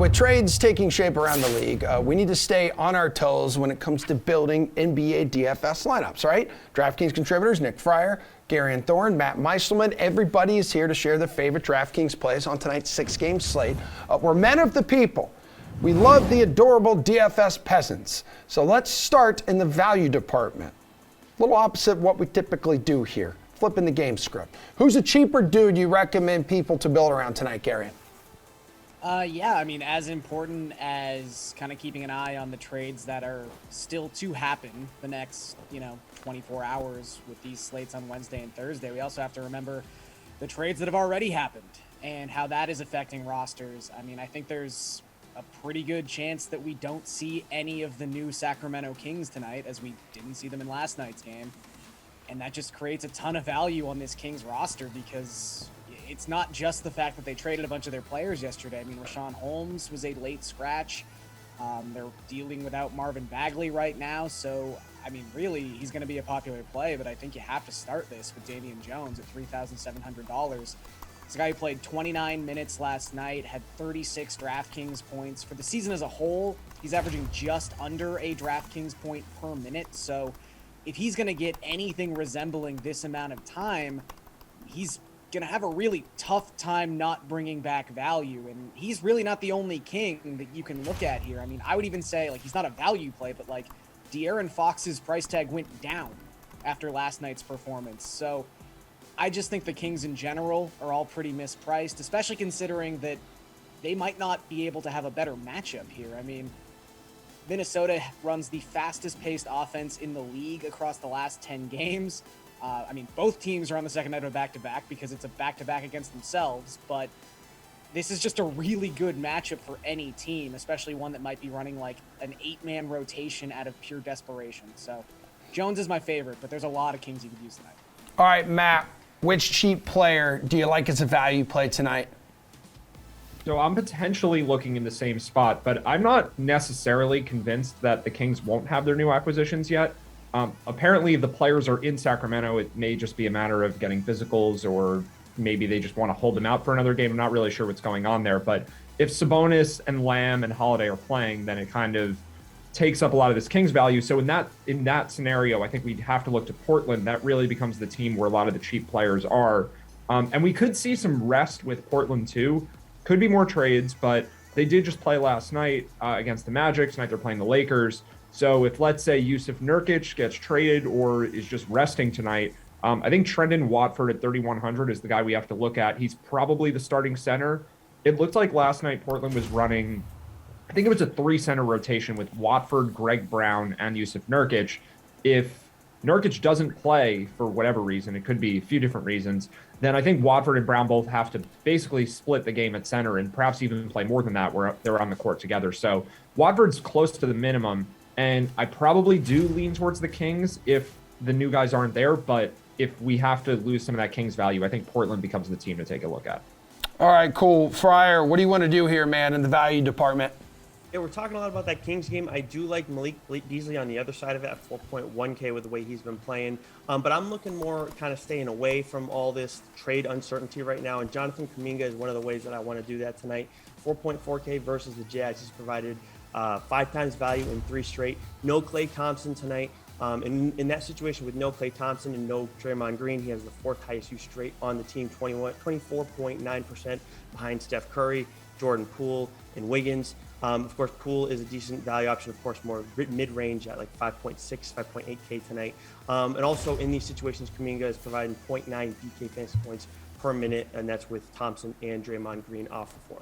With trades taking shape around the league, we need to stay on our toes when it comes to building NBA DFS lineups, right? DraftKings contributors Nick Friar, Garion Thorne, Matt Maiselman, everybody is here to share their favorite DraftKings plays on tonight's 6-game slate. We're men of the people. We love the adorable DFS peasants. So let's start in the value department. A little opposite what we typically do here, flipping the game script. Who's a cheaper dude you recommend people to build around tonight, Garion? Yeah, I mean, as important as kind of keeping an eye on the trades that are still to happen the next, 24 hours with these slates on Wednesday and Thursday, we also have to remember the trades that have already happened and how that is affecting rosters. I mean, I think there's a pretty good chance that we don't see any of the new Sacramento Kings tonight, as we didn't see them in last night's game. And that just creates a ton of value on this Kings roster because it's not just the fact that they traded a bunch of their players yesterday. I mean, Rashawn Holmes was a late scratch. They're dealing without Marvin Bagley right now. So, I mean, really, he's going to be a popular play, but I think you have to start this with Damian Jones at $3,700. This guy who played 29 minutes last night, had 36 DraftKings points. For the season as a whole, he's averaging just under a DraftKings point per minute. So if he's going to get anything resembling this amount of time, he's going to have a really tough time not bringing back value. And he's really not the only King that you can look at here. I mean, I would even say, he's not a value play, but, De'Aaron Fox's price tag went down after last night's performance. So I just think the Kings in general are all pretty mispriced, especially considering that they might not be able to have a better matchup here. I mean, Minnesota runs the fastest paced offense in the league across the last 10 games. Both teams are on the second night of a back-to-back because it's a back-to-back against themselves, but this is just a really good matchup for any team, especially one that might be running an 8-man rotation out of pure desperation. So Jones is my favorite, but there's a lot of Kings you could use tonight. All right, Matt, which cheap player do you like as a value play tonight? So I'm potentially looking in the same spot, but I'm not necessarily convinced that the Kings won't have their new acquisitions yet. Apparently the players are in Sacramento. It may just be a matter of getting physicals, or maybe they just want to hold them out for another game. I'm not really sure what's going on there, but if Sabonis and Lamb and Holiday are playing, then it kind of takes up a lot of this Kings value. So in that scenario, I think we'd have to look to Portland. That really becomes the team where a lot of the cheap players are. And we could see some rest with Portland too. Could be more trades, but they did just play last night against the Magic. Tonight they're playing the Lakers. So if, let's say, Yusuf Nurkic gets traded or is just resting tonight, I think Trendon Watford at 3,100 is the guy we have to look at. He's probably the starting center. It looked like last night Portland was running, I think it was a 3-center rotation with Watford, Greg Brown, and Yusuf Nurkic. If Nurkic doesn't play for whatever reason, it could be a few different reasons, then I think Watford and Brown both have to basically split the game at center and perhaps even play more than that where they're on the court together. So Watford's close to the minimum, and I probably do lean towards the Kings if the new guys aren't there, but if we have to lose some of that Kings value, I think Portland becomes the team to take a look at. All right, cool. Friar, what do you want to do here, man, in the value department? Yeah, we're talking a lot about that Kings game. I do like Malik Beasley on the other side of it at 4.1K with the way he's been playing. But I'm looking more kind of staying away from all this trade uncertainty right now. And Jonathan Kuminga is one of the ways that I want to do that tonight. 4.4K versus the Jazz. He's provided 5 times value in 3 straight. No Klay Thompson tonight. In that situation with no Klay Thompson and no Draymond Green, he has the 4th highest use straight on the team, 24.9% behind Steph Curry, Jordan Poole, and Wiggins. Of course, Poole is a decent value option, of course, more mid-range at 5.6, 5.8K tonight. And also in these situations, Kuminga is providing 0.9 DK fantasy points per minute, and that's with Thompson and Draymond Green off the floor.